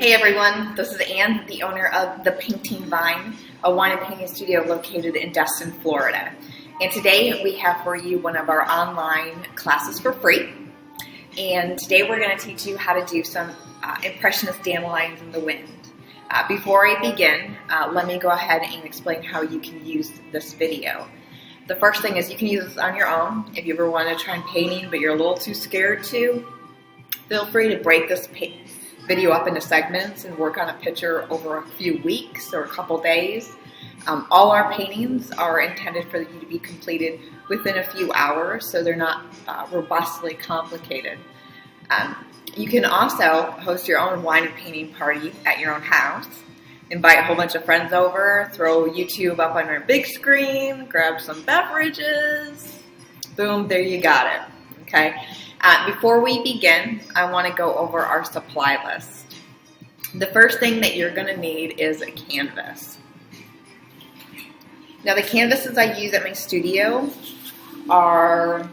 Hey everyone, this is Ann, the owner of The Painting Vine, a wine and painting studio located in Destin, Florida. And today we have for you one of our online classes for free. And today we're going to teach you how to do some impressionist dandelions in the wind. Before I begin, let me go ahead and explain how you can use this video. The first thing is you can use this on your own. If you ever want to try painting but you're a little too scared to, feel free to break this video up into segments and work on a picture over a few weeks or a couple days. All our paintings are intended for you to be completed within a few hours, so they're not robustly complicated. You can also host your own wine and painting party at your own house. Invite a whole bunch of friends over, throw YouTube up on your big screen, grab some beverages. Boom, there you got it. Okay. Before we begin, I want to go over our supply list. The first thing that you're going to need is a canvas. Now the canvases I use at my studio are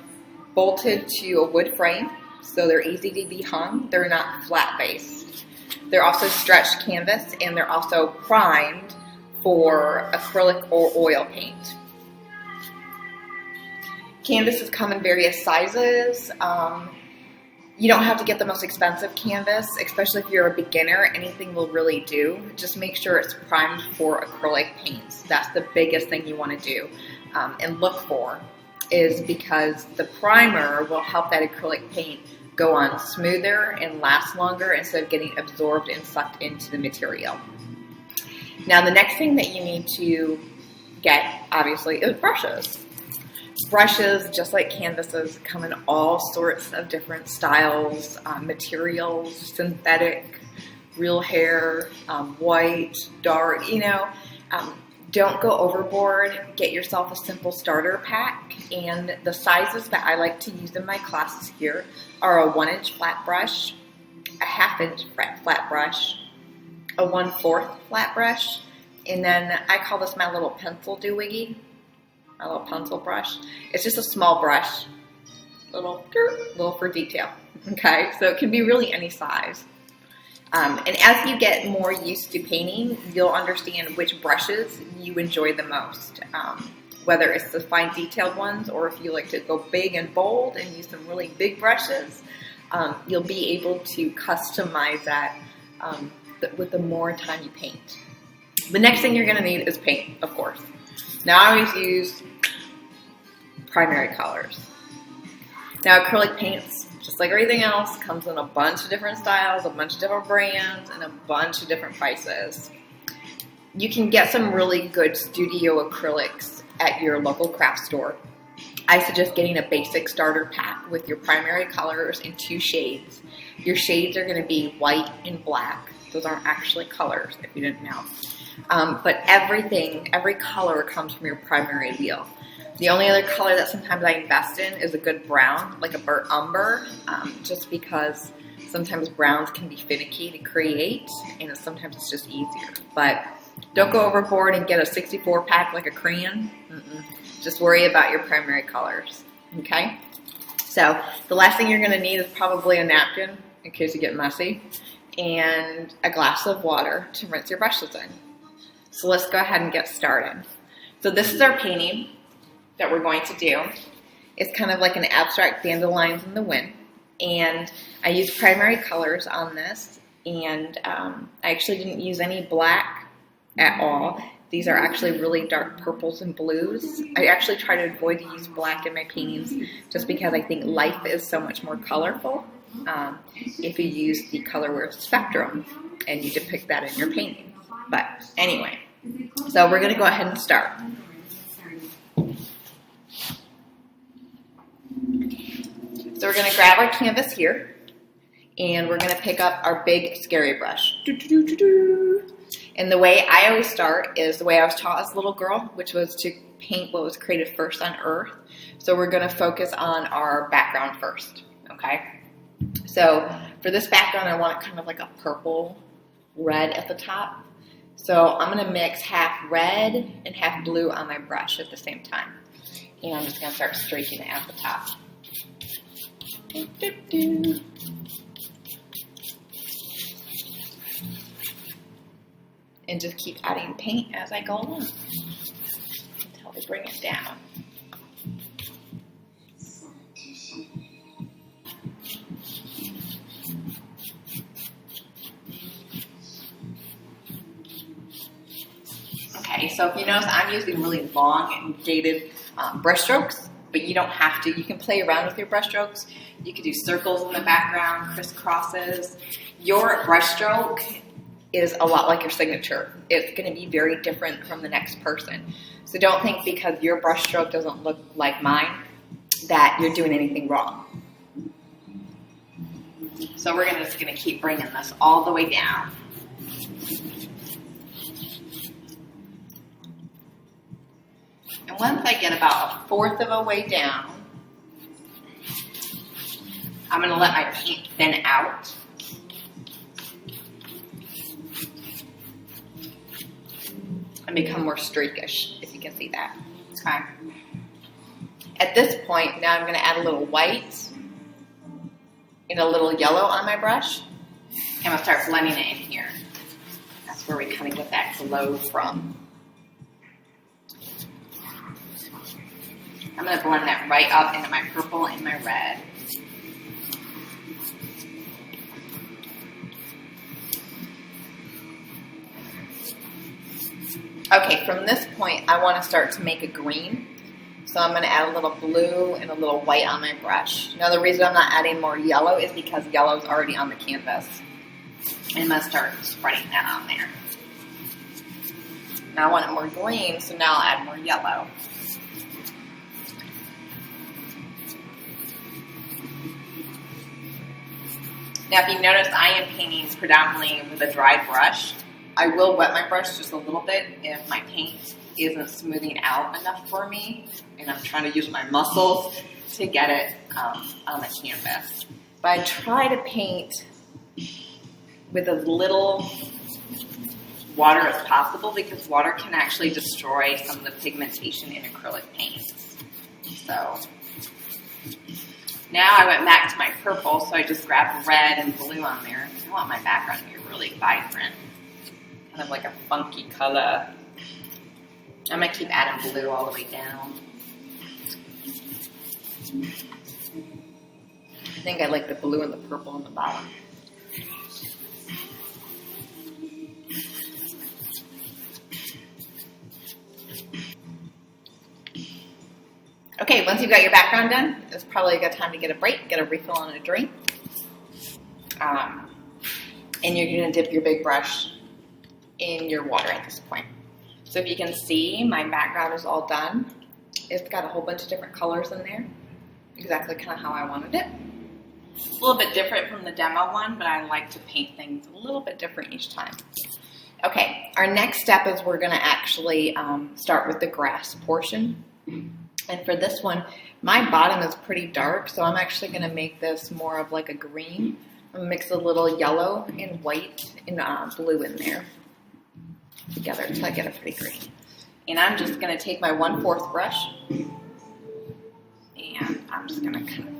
bolted to a wood frame, so they're easy to be hung. They're not flat based. They're also stretched canvas, and they're also primed for acrylic or oil paint. Canvases come in various sizes. You don't have to get the most expensive canvas, especially if you're a beginner. Anything will really do. Just make sure it's primed for acrylic paints. That's the biggest thing you want to do and look for, is because the primer will help that acrylic paint go on smoother and last longer instead of getting absorbed and sucked into the material. Now the next thing that you need to get, obviously, is brushes. Brushes, just like canvases, come in all sorts of different styles, materials, synthetic, real hair, white, dark, don't go overboard. Get yourself a simple starter pack, and the sizes that I like to use in my classes here are a 1-inch flat brush, a 1/2-inch flat brush, a 1/4 flat brush, and then I call this my little pencil doohickey. A little pencil brush. It's just a small brush, little for detail. Okay, so it can be really any size. And as you get more used to painting, you'll understand which brushes you enjoy the most. Whether it's the fine detailed ones, or if you like to go big and bold and use some really big brushes, you'll be able to customize that with the more time you paint. The next thing you're going to need is paint, of course. Now I always use primary colors. Now acrylic paints, just like everything else, comes in a bunch of different styles, a bunch of different brands, and a bunch of different prices. You can get some really good studio acrylics at your local craft store. I suggest getting a basic starter pack with your primary colors in 2 shades. Your shades are going to be white and black. Those aren't actually colors, if you didn't know. But every color comes from your primary wheel. The only other color that sometimes I invest in is a good brown, like a burnt umber, just because sometimes browns can be finicky to create, and sometimes it's just easier. But don't go overboard and get a 64 pack like a crayon. Just worry about your primary colors, okay? So the last thing you're going to need is probably a napkin in case you get messy, and a glass of water to rinse your brushes in. So let's go ahead and get started. So this is our painting that we're going to do. It's kind of like an abstract dandelions in the wind. And I used primary colors on this, and I actually didn't use any black at all. These are actually really dark purples and blues. I actually try to avoid to use black in my paintings just because I think life is so much more colorful if you use the color word spectrum and you depict that in your painting. But anyway, so we're going to go ahead and start. So we're going to grab our canvas here, and we're going to pick up our big scary brush. And the way I always start is the way I was taught as a little girl, which was to paint what was created first on earth. So we're going to focus on our background first, okay? So for this background, I want it kind of like a purple red at the top. So I'm going to mix half red and half blue on my brush at the same time. And I'm just going to start streaking it at the top. and just keep adding paint as I go along until I bring it down. Okay, so if you notice, I'm using really long and dated brush strokes, but you don't have to. You can play around with your brush strokes. You can do circles in the background, crisscrosses. Your brush stroke is a lot like your signature. It's going to be very different from the next person. So don't think because your brush stroke doesn't look like mine that you're doing anything wrong. So we're just going to keep bringing this all the way down. And once I get about 1/4 of a way down, I'm going to let my paint thin out. And become more streakish, if you can see that. Okay. At this point, now I'm going to add a little white and a little yellow on my brush. And I'm going to start blending it in here. That's where we kind of get that glow from. I'm going to blend that right up into my purple and my red. Okay, from this point, I want to start to make a green. So I'm going to add a little blue and a little white on my brush. Now the reason I'm not adding more yellow is because yellow is already on the canvas. And I'm going to start spreading that on there. Now I want it more green, so now I'll add more yellow. Now if you notice, I am painting predominantly with a dry brush. I will wet my brush just a little bit if my paint isn't smoothing out enough for me and I'm trying to use my muscles to get it on the canvas. But I try to paint with as little water as possible because water can actually destroy some of the pigmentation in acrylic paints. So now I went back to my purple, so I just grabbed red and blue on there. I want my background to be really vibrant. Kind of like a funky color. I'm going to keep adding blue all the way down. I think I like the blue and the purple on the bottom. Okay, once you've got your background done, it's probably a good time to get a break, get a refill on a drink. And you're going to dip your big brush in your water at this point. So if you can see, my background is all done. It's got a whole bunch of different colors in there. Exactly kind of how I wanted it. It's a little bit different from the demo one, but I like to paint things a little bit different each time. Okay, our next step is we're going to actually start with the grass portion. And for this one, my bottom is pretty dark, so I'm actually going to make this more of like a green. I'm going to mix a little yellow and white and blue in there together until I get a pretty green. And I'm just going to take my 1/4 brush and I'm just going to kind of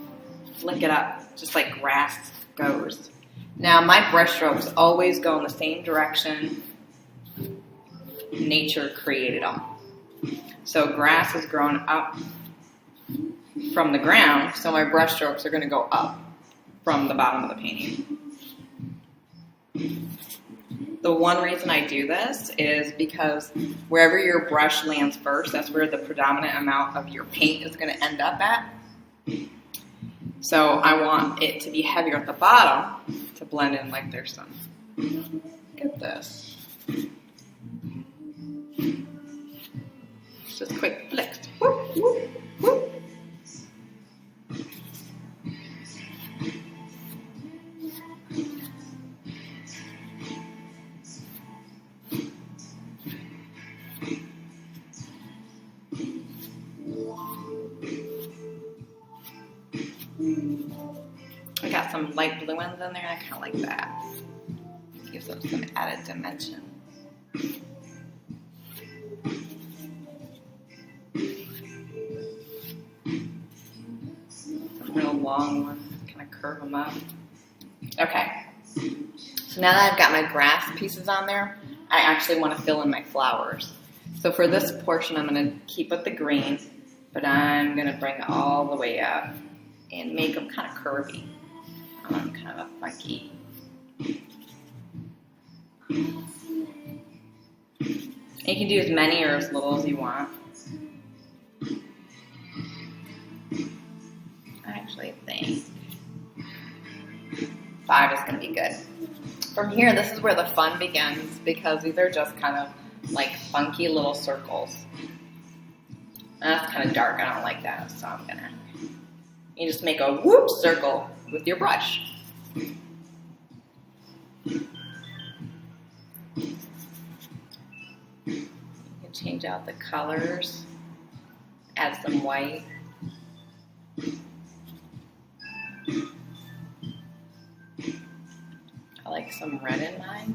flick it up just like grass goes. Now my brush strokes always go in the same direction nature created them. So grass is growing up from the ground, so my brush strokes are going to go up from the bottom of the painting. The one reason I do this is because wherever your brush lands first, that's where the predominant amount of your paint is going to end up at. So I want it to be heavier at the bottom to blend in like there's some. Look at this. Just quick flicks. Whoop, whoop, whoop. I got some light blue ones in there. I kind of like that. Gives them some added dimension. Some real long ones, kind of curve them up. Okay. So now that I've got my grass pieces on there, I actually want to fill in my flowers. So for this portion, I'm going to keep with the green, but I'm going to bring it all the way up and make them kind of curvy. Kind of a funky. You can do as many or as little as you want. I actually think 5 is going to be good. From here, this is where the fun begins because these are just kind of like funky little circles. And that's kind of dark. I don't like that, so I'm gonna. You just make a whoop circle with your brush. You can change out the colors, add some white. I like some red in mine.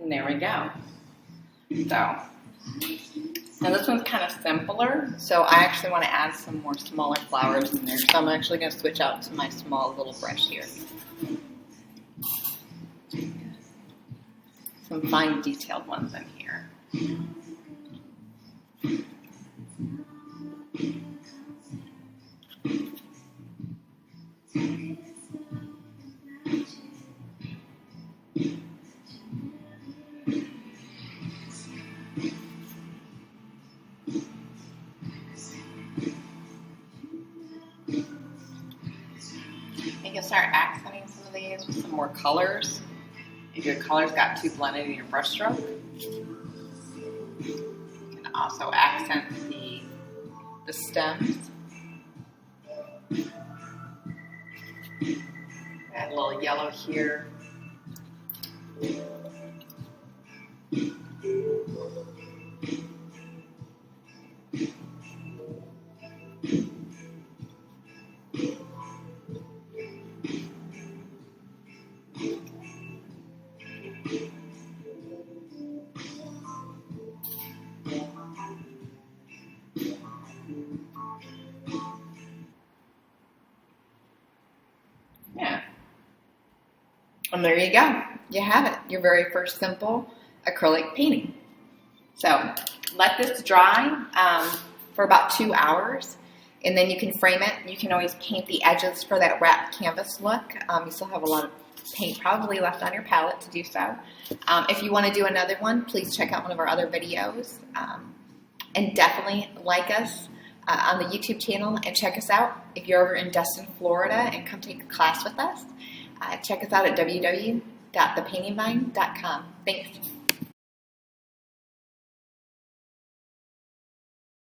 And there we go. So, now this one's kind of simpler, so I actually want to add some more smaller flowers in there. So I'm actually going to switch out to my small little brush here. Some fine detailed ones in here. You can start accenting some of these with some more colors. If your colors got too blended in your brush stroke, you can also accent the stems. Add a little yellow here. Yeah. And there you go. You have it. Your very first simple acrylic painting. So let this dry for about 2 hours, and then you can frame it. You can always paint the edges for that wrapped canvas look. You still have a lot of paint probably left on your palette to do so. If you want to do another one, please check out one of our other videos. And definitely like us on the YouTube channel and check us out. If you're over in Destin, Florida and come take a class with us, check us out at www.thepaintingvine.com. Thanks.